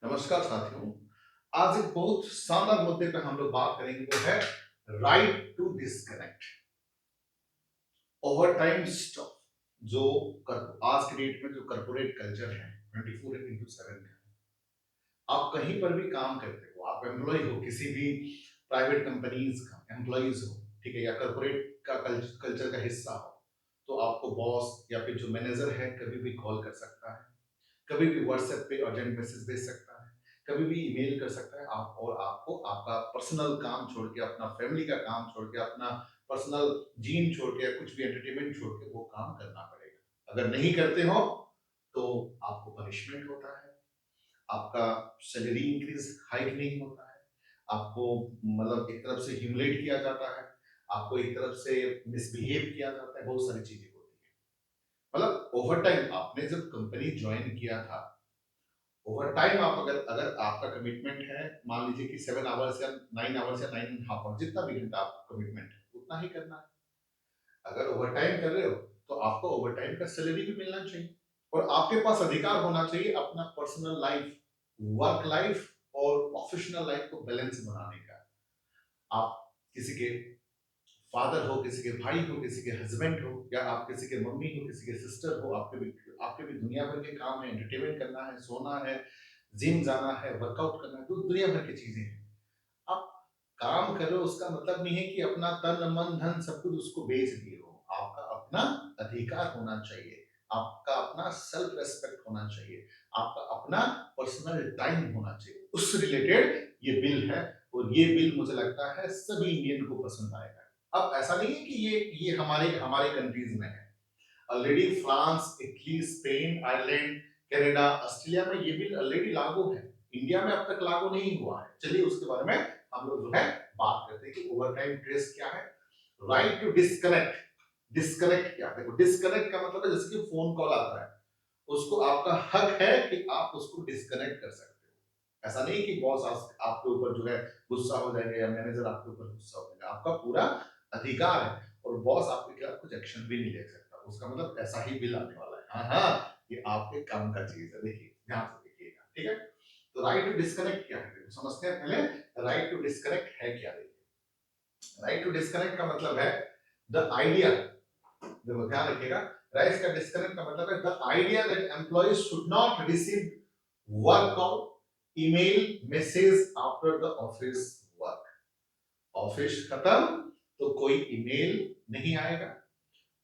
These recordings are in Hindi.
नमस्कार साथियों। आज एक बहुत शानदार मुद्दे पे हम लोग बात करेंगे, वो है right to disconnect. Overtime stop जो आज के डेट में जो कॉर्पोरेट कल्चर है 24/7 का। आप कहीं पर भी काम करते हो, आप एम्प्लॉय हो, किसी भी प्राइवेट कंपनीज का एम्प्लॉइज हो, ठीक है, या कॉर्पोरेट का कल्चर का हिस्सा हो, तो आपको बॉस या फिर जो मैनेजर है कभी भी कॉल कर सकता है, कभी भी व्हाट्सएप पे अर्जेंट मैसेज भेज सकता है, कभी भी ईमेल कर सकता है। आप और आपको आपका पर्सनल काम छोड़ के, अपना फैमिली का काम छोड़ के, अपना पर्सनल जिम छोड़ के, कुछ भी एंटरटेनमेंट छोड़ के वो काम करना पड़ेगा। अगर नहीं करते हो तो आपको पनिशमेंट होता है, आपका सैलरी इंक्रीज हाइक नहीं होता है, आपको मतलब एक तरफ से ह्यूमिलेट किया जाता है, आपको एक तरफ से मिसबिहेव किया जाता है, बहुत सारी चीजें होती है। मतलब ओवर टाइम आपने जब कंपनी ज्वाइन किया था, ओवर टाइम आप अगर अगर आपका कमिटमेंट है, मान लीजिए कि 7 आवर्स या 9 आवर्स या 9.5 आवर्स, जितना भी घंटा आपका कमिटमेंट है उतना ही करना है। अगर ओवर टाइम कर रहे हो तो आपको ओवर टाइम का सैलरी भी मिलना चाहिए, और आपके पास अधिकार होना चाहिए अपना पर्सनल लाइफ, वर्क लाइफ और प्रोफेशनल लाइफ को बैलेंस बनाने का। आप किसी के फादर हो, किसी के भाई हो, किसी के हस्बैंड हो, या आप किसी के मम्मी हो, किसी के सिस्टर हो, आपके भी दुनिया भर के काम है, एंटरटेनमेंट करना है, सोना है, जिम जाना है, वर्कआउट करना है, तो दुनिया भर की चीजें हैं। आप काम करो उसका मतलब नहीं है कि अपना तन मन धन सब कुछ उसको बेच दिए हो। आपका अपना अधिकार होना चाहिए, आपका अपना सेल्फ रेस्पेक्ट होना चाहिए, आपका अपना पर्सनल टाइम होना चाहिए। उस रिलेटेड ये बिल है, और ये बिल मुझे लगता है सभी इंडियन को पसंद आएगा। अब ऐसा नहीं है कि ये हमारे हमारे कंट्रीज में है। Already France, Italy, Spain, Ireland, Canada, Australia में ये बिल ऑलरेडी लागू है। इंडिया में अब तक लागू नहीं हुआ है। चलिए उसके बारे में हम लोग जो है बात करते हैं कि ओवर टाइम ट्रेस क्या है। Right to disconnect. डिस्कनेक्ट क्या है? देखो, डिस्कनेक्ट का मतलब है जैसे कि फोन कॉल आता है, उसको आपका हक है कि आप उसको डिस्कनेक्ट कर सकते हो। ऐसा नहीं कि बॉस आपके ऊपर जो है गुस्सा हो जाएगा, या मैनेजर आपके ऊपर गुस्सा हो जाएगा। आपका पूरा अधिकार है, और बॉस आपके खिलाफ कुछ एक्शन भी नहीं ले सकता। उसका मतलब ऐसा ही बिल आने वाला है। हाँ हाँ, ये आपके काम का चीज है। देखिए, ध्यान से देखिएगा, ठीक है। तो राइट टू डिस्कनेक्ट क्या है, देखो समझते हैं पहले। राइट टू डिस्कनेक्ट है क्या? देखिए, राइट टू डिस्कनेक्ट का मतलब है द आइडिया, देखो ध्यान रखिएगा, राइट का डिस्कनेक्ट का मतलब है the idea that employees should not receive work call, email, message after the office work. Office खत्म तो कोई ईमेल नहीं आएगा,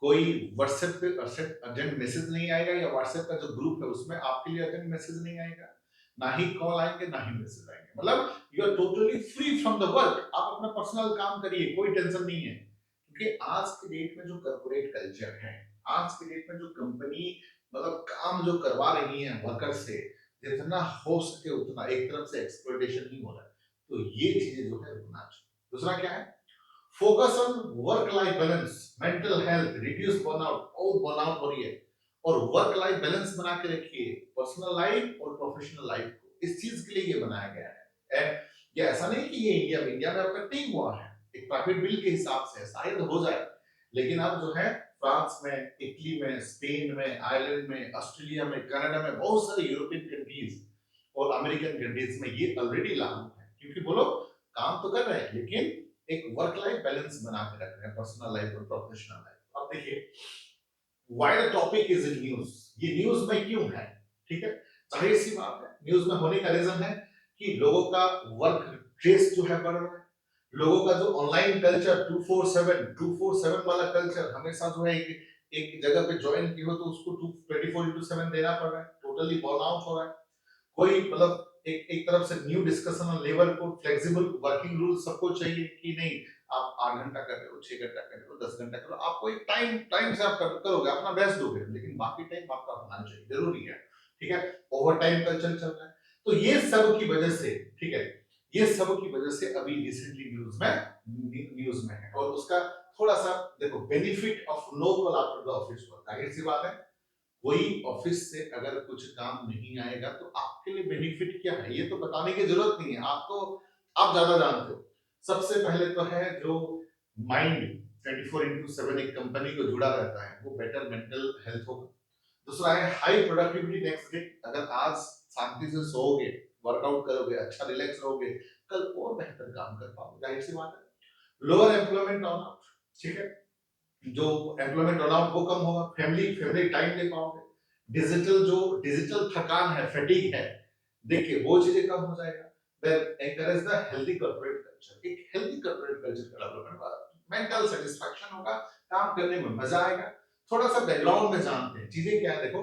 कोई व्हाट्सएप पे अर्जेंट मैसेज नहीं आएगा, या व्हाट्सएप का जो ग्रुप है उसमें आपके लिए अर्जेंट मैसेज नहीं आएगा, ना ही कॉल आएंगे, ना ही मैसेज आएंगे। मतलब you are totally free from the work. आप अपना पर्सनल काम करिए, कोई टेंशन नहीं है। क्योंकि आज के डेट में जो कॉर्पोरेट कल्चर है, आज के डेट में जो कंपनी मतलब काम जो करवा रही है वर्कर से, जितना हो सके उतना एक तरफ से एक्सप्लॉइटेशन ही हो रहा है। तो ये चीजें जो है रुकना चाहिए। दूसरा क्या है? Focus on work life balance, mental health, reduce burnout. बहुत बर्नआउट हो रही है, और वर्क लाइफ बैलेंस बना के रखिए, पर्सनल लाइफ और प्रोफेशनल लाइफ को। इस चीज के लिए ये बनाया गया है। ये ऐसा नहीं कि ये इंडिया में आपका टीम हुआ है, एक प्राइवेट बिल के हिसाब से शायद हो जाए, लेकिन अब जो है फ्रांस में, इटली में, स्पेन में, आयरलैंड में, ऑस्ट्रेलिया में, कनाडा में, बहुत सारे यूरोपियन कंट्रीज और अमेरिकन कंट्रीज में ये ऑलरेडी लागू है। क्योंकि वो लोग काम तो कर रहे हैं, लेकिन एक वर्क लाइफ बैलेंस बना के रख रहे हैं, पर्सनल लाइफ और प्रोफेशनल लाइफ। अब देखिए, why the topic is in news, ये न्यूज में क्यों है? ठीक है, जाहिर सी बात है, न्यूज में होने का रीजन है कि लोगों का वर्क स्ट्रेस जो है बढ़ रहा है। लोगों का जो ऑनलाइन कल्चर 247 वाला कल्चर, हमेशा जो है एक जगह पे ज्वाइन की हो तो उसको 24/7 देना पड़ रहा है, टोटली बर्नआउट हो रहा है। कोई मतलब एक तरफ से new discussion on labour code, flexible working rule सबको चाहिए कि नहीं, आप 8 घंटा कर रहे हो, 6 घंटा कर रहे हो, 10 घंटा करो, आपको एक टाइम टाइम से आप करोगे, अपना बेस्ट दोगे, लेकिन बाकी टाइम आपका होना चाहिए, जरूरी है। ठीक है, ओवर टाइम कल्चर चल रहा है। तो ये सब की वजह से, ठीक है, ये सब की वजह से अभी रिसेंटली न्यूज में है, और उसका थोड़ा सा देखो, benefit of no call after the office work, जाहिर सी बात है, कोई ऑफिस से अगर कुछ काम नहीं आएगा तो आपके लिए बेनिफिट क्या है ये तो बताने की जरूरत नहीं है, आप ज्यादा जानते हो। सबसे पहले तो है जो माइंड 24/7 एक कंपनी को जुड़ा रहता है, वो बेटर मेंटल हेल्थ होगा। दूसरा है हाई प्रोडक्टिविटी नेक्स्ट डे। अगर आज शांति से सोओगे, वर्कआउट करोगे, अच्छा रिलैक्स रहोगे, कल और बेहतर काम कर पाओगे, जाहिर सी बात है। लोअर एम्प्लॉयमेंट टर्नआउट, ठीक है, जो एम्प्लॉयमेंट टर्नआउट वो कम होगा, फैमिली फैमिली टाइम दे पाओगे, डिजिटल थकान है, फैटिग है, देखिए वो चीजें कम हो जाएगा। Then encourage the healthy corporate culture, एक हेल्दी कॉर्पोरेट कल्चर का डेवलपमेंट होगा, मेंटल सेटिस्फैक्शन होगा, काम करने में मजा आएगा। थोड़ा सा बैकग्राउंड में जानते हैं चीजें क्या है। देखो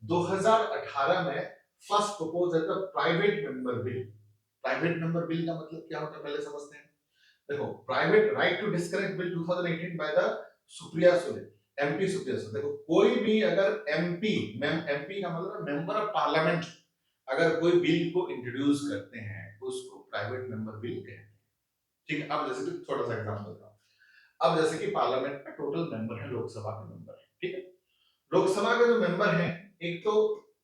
2018 में फर्स्ट प्रपोज है the private member bill. Private member bill का मतलब क्या होता है पहले समझते हैं। देखो private right to disconnect bill 2018 by the Supriya Sule, MP Supriya Sule. देखो कोई भी अगर एमपी का मतलब मेंबर ऑफ पार्लियामेंट अगर कोई बिल को इंट्रोड्यूस करते हैं उसको प्राइवेट मेंबर बिल कहते हैं, ठीक है। अब जैसे कि थोड़ा सा एग्जांपल देता हूं। अब जैसे कि पार्लियामेंट में टोटल मेंबर है, लोकसभा के मेंबर है, ठीक है। लोकसभा के जो मेंबर हैं, एक तो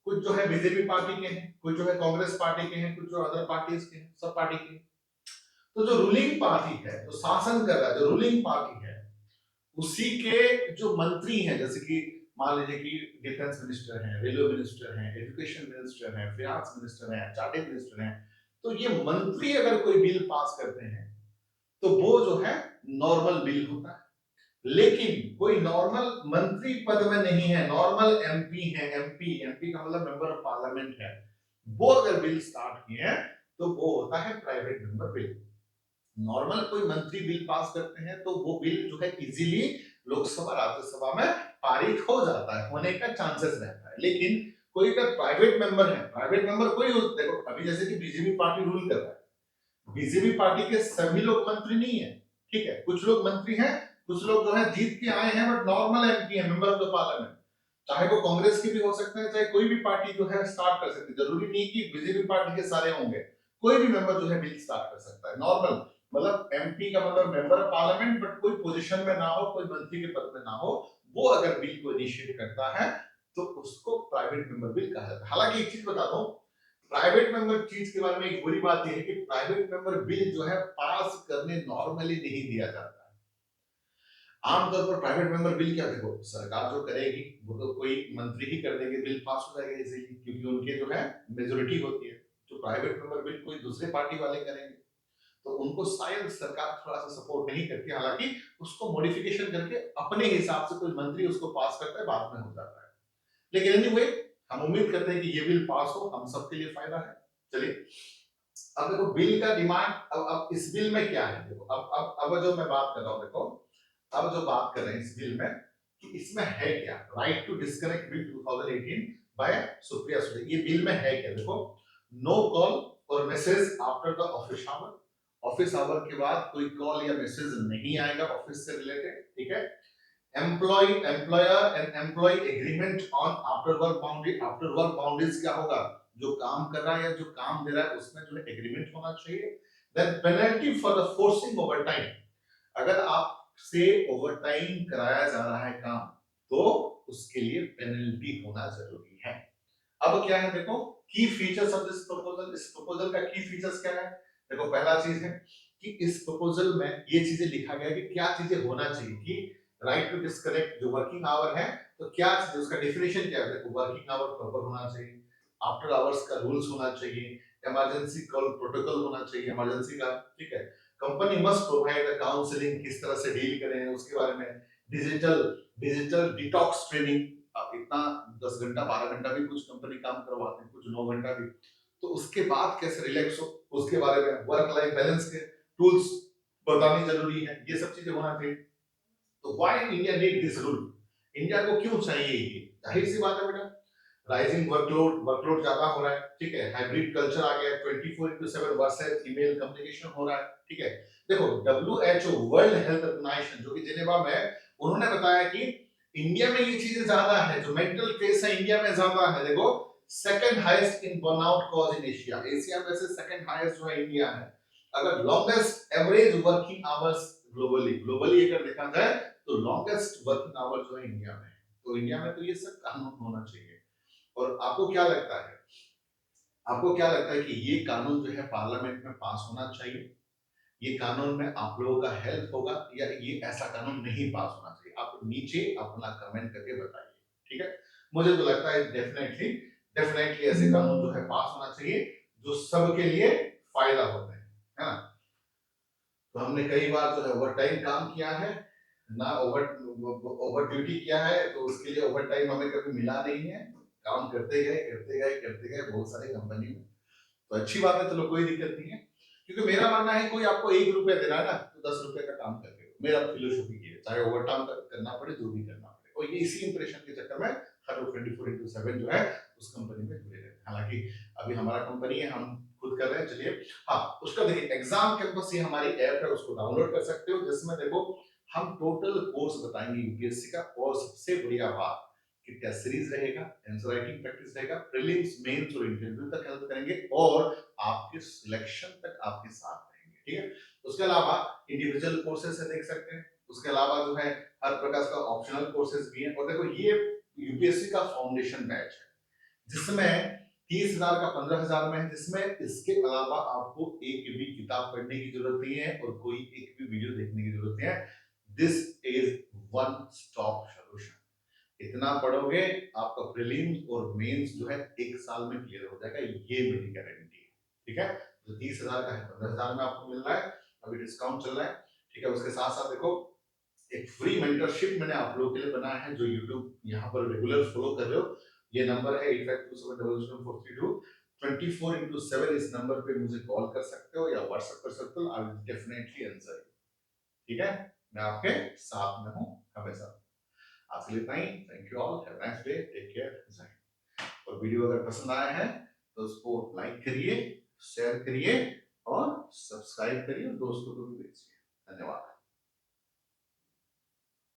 कुछ जो है बीजेपी पार्टी के हैं, कुछ जो है कांग्रेस पार्टी के हैं, कुछ जो अदर पार्टीज के हैं, सब पार्टी के हैं। तो जो रूलिंग पार्टी है, जो शासन कर रहा है, जो रूलिंग पार्टी है, उसी के जो मंत्री हैं, जैसे कि मान लीजिए कि डिफेंस मिनिस्टर हैं, रेलवे मिनिस्टर हैं, एजुकेशन मिनिस्टर हैं, फाइनेंस मिनिस्टर हैं, चार्टेड मिनिस्टर हैं, तो ये मंत्री अगर कोई बिल पास करते हैं तो वो जो है नॉर्मल बिल होता है। लेकिन कोई नॉर्मल मंत्री पद में नहीं है, नॉर्मल एमपी है, एमपी का मतलब मेंबर ऑफ पार्लियामेंट है, वो अगर बिल स्टार्ट किए हैं तो वो होता है प्राइवेट मेंबर बिल। नॉर्मल कोई मंत्री बिल पास करते हैं तो वो बिल जो है इजीली लोकसभा राज्यसभा में पारित हो जाता है, होने का चांसेस रहता है। लेकिन कोई अगर प्राइवेट मेंबर है, प्राइवेट मेंबर कोई देखो अभी जैसे कि बीजेपी पार्टी रूल कर रहा है, बीजेपी पार्टी के सभी लोग मंत्री नहीं है, ठीक है, कुछ लोग मंत्री हैं, कुछ लोग जो है जीत के आए हैं बट नॉर्मल एमपी है, मेंबर ऑफ द पार्लियामेंट। चाहे वो कांग्रेस की भी हो सकते हैं, चाहे कोई भी पार्टी जो है स्टार्ट कर सकती है, जरूरी नहीं कि बीजेपी पार्टी के सारे होंगे, कोई भी मेंबर जो है बिल स्टार्ट कर सकता है, नॉर्मल मतलब एमपी का मतलब मेंबर ऑफ पार्लियामेंट, बट कोई पोजीशन में ना हो, कोई मंत्री के पद में ना हो, वो अगर बिल को इनिशिएट करता है तो उसको प्राइवेट मेंबर बिल कहा जाता है। हालांकि एक चीज बता दूं, प्राइवेट मेंबर चीज के बारे में एक बुरी बात यह है कि प्राइवेट मेंबर बिल जो है पास करने नॉर्मली नहीं दिया जाता है। आमतौर पर प्राइवेट मेंबर बिल क्या, देखो सरकार जो करेगी वो तो कोई मंत्री ही कर देंगे, बिल पास हो जाएगा इजीली, क्योंकि उनके जो है मेजोरिटी होती है। जो प्राइवेट मेंबर बिल कोई दूसरे पार्टी वाले करेंगे तो उनको शायद सरकार थोड़ा सा सपोर्ट नहीं करती, हालांकि उसको मॉडिफिकेशन करके अपने हिसाब से कोई मंत्री उसको पास करता है, बाद में हो जाता है। लेकिन एनीवे हम उम्मीद करते हैं कि ये बिल पास हो, हम सबके लिए फायदा है। चलिए अब देखो बिल का डिमांड, अब इस बिल में क्या है, देखो अब जो मैं बात कर रहा हूँ, देखो अब जो बात कर रहे हैं इस बिल में कि इसमें है क्या, right to disconnect bill 2018 by Supriya Sule, ये बिल में है क्या। देखो नो कॉल और message after the office hour, office hour के बाद कोई कॉल या मैसेज नहीं आएगा ऑफिस से रिलेटेड, ठीक है। Employer and employ agreement on after work boundary, after work boundaries क्या होगा, जो काम कर रहा है या जो काम दे रहा है उसमें जो है एग्रीमेंट होना चाहिए। Then penalty for the forcing overtime, अगर आपसे ओवर टाइम कराया जा रहा है काम तो उसके लिए पेनल्टी होना जरूरी है। अब क्या है, देखो की फीचर्स ऑफ दिस प्रपोजल, इस प्रपोजल का की फीचर्स क्या है। देखो पहला चीज है कि इस प्रपोजल में ये चीजें लिखा गया है कि क्या चीजें होना चाहिए, कि राइट टू डिस्कनेक्ट जो वर्किंग आवर है तो क्या चीज, उसका डेफिनेशन क्या है। देखो वर्किंग आवर प्रॉपर होना चाहिए, आफ्टर आवर्स का रूल्स होना चाहिए, इमरजेंसी कॉल प्रोटोकॉल होना चाहिए इमरजेंसी का, ठीक है। कंपनी मस्ट प्रोवाइड काउंसलिंग, किस तरह से डील करें उसके बारे में, डिजिटल डिजिटल डिटॉक्स ट्रेनिंग, अब इतना 10 घंटा 12 घंटा भी कुछ कंपनी काम करवाते हैं, कुछ 9 घंटा भी, तो उसके बाद कैसे रिलैक्स हो उसके बारे में, वर्क लाइफ बैलेंस के टूल्स बतानी जरूरी है, ये सब चीजें होना चाहिए। तो why India need this rule, India को क्यों चाहिए ये, जाहिर सी बात है बेटा, राइजिंग वर्कलोड ज्यादा हो रहा है, ठीक है, हाइब्रिड कल्चर आ गया है, 24/7 व्हाट्सएप ईमेल कम्युनिकेशन हो रहा है, ठीक है। देखो WHO वर्ल्ड हेल्थ ऑर्गेनाइजेशन जो कि जिनेवा में, उन्होंने बताया कि इंडिया में ये चीजें ज्यादा है, जो मेंटल केस है इंडिया में ज्यादा है। देखो second highest in burnout cause in Asia, Asia में से सेकंड हाईएस्ट जो है इंडिया है। अगर longest average working hours globally, अगर देखा जाए तो लॉन्गेस्ट वर्किंग आवर जो है इंडिया में है। तो इंडिया में तो ये सब कानून होना चाहिए। और आपको क्या लगता है कि ये कानून जो है पार्लियामेंट में पास होना चाहिए, ये कानून में आप लोगों का हेल्प होगा या ये ऐसा कानून नहीं पास होना चाहिए, आप नीचे अपना कमेंट करके बताइए, ठीक है। मुझे तो लगता है डेफिनेटली ऐसे कानून जो है पास होना चाहिए जो सबके लिए फायदा होते हैं, है ना। तो हमने कई बार जो है ओवर टाइम काम किया है ना, ओवर ओवर ड्यूटी किया है, तो उसके लिए ओवर टाइम हमें कभी मिला नहीं है। काम करते गए करते गए करते गए बहुत सारे कंपनी में। तो अच्छी बात है, चलो कोई दिक्कत नहीं है। क्योंकि मेरा मानना है कोई आपको 1 रुपया दे रहा है ना, तो 10 रुपए का काम करके दो। मेरा फिलोसफी ये है, चाहे ओवर टाइम करना पड़े, जो भी करना पड़े। और ये इसी इंप्रेशन के चक्कर में हर लोग 24/7 जो है उस कंपनी में जुड़े रहते हैं। हालांकि अभी हमारा कंपनी है, हम खुद कर रहे हैं, चलिए। हाँ, उसका देखिए एग्जाम कैंपस, ये हमारी ऐप है, उसको डाउनलोड कर सकते हो, जिसमें देखो हम टोटल कोर्स बताएंगे यूपीएससी का। और सबसे बढ़िया बात कि टेस्ट सीरीज रहेगा, आंसर राइटिंग प्रैक्टिस रहेगा, प्रीलिम्स, मेंस और इंटरव्यू तक हेल्प करेंगे, और आपके सिलेक्शन तक आपके साथ रहेंगे, ठीक है। उसके अलावा इंडिविजुअल कोर्सेज से देख सकते हैं। उसके अलावा जो है हर प्रकार का ऑप्शनल कोर्सेज भी है। और देखो ये यूपीएससी का फाउंडेशन बैच है, जिसमें 30,000 का 15,000 में है, जिसमें इसके अलावा आपको एक भी किताब पढ़ने की जरूरत नहीं है और कोई एक भी वीडियो देखने की जरूरत नहीं है। This is one stop solution. इतना पढ़ोगे, आपका प्रीलिम्स और मेंस जो है 1 साल में क्लियर हो जाएगा, ये मेरी गारंटी है, ठीक है। जो 30,000 का है 15,000 में आपको मिल रहा है, अभी डिस्काउंट चल रहा है, ठीक है। उसके साथ साथ देखो एक फ्री मेंटरशिप मैंने आप लोगों के लिए बनाया है, जो यूट्यूब यहाँ पर रेगुलर फॉलो कर रहे हो। ये नंबर है 8527000432, 24/7 इस नंबर पे मुझे कॉल कर सकते हो या व्हाट्सएप कर सकते हो। I will definitely answer you, ठीक है। मैं आपके साथ में हूँ हमेशा। आज के लिए इतना ही। Thank you all, have a nice day, take care, जय हिंद। और वीडियो अगर पसंद आया है तो उसको लाइक करिए, शेयर करिए और सब्सक्राइब करिए, दोस्तों को भी भेजिए। धन्यवाद।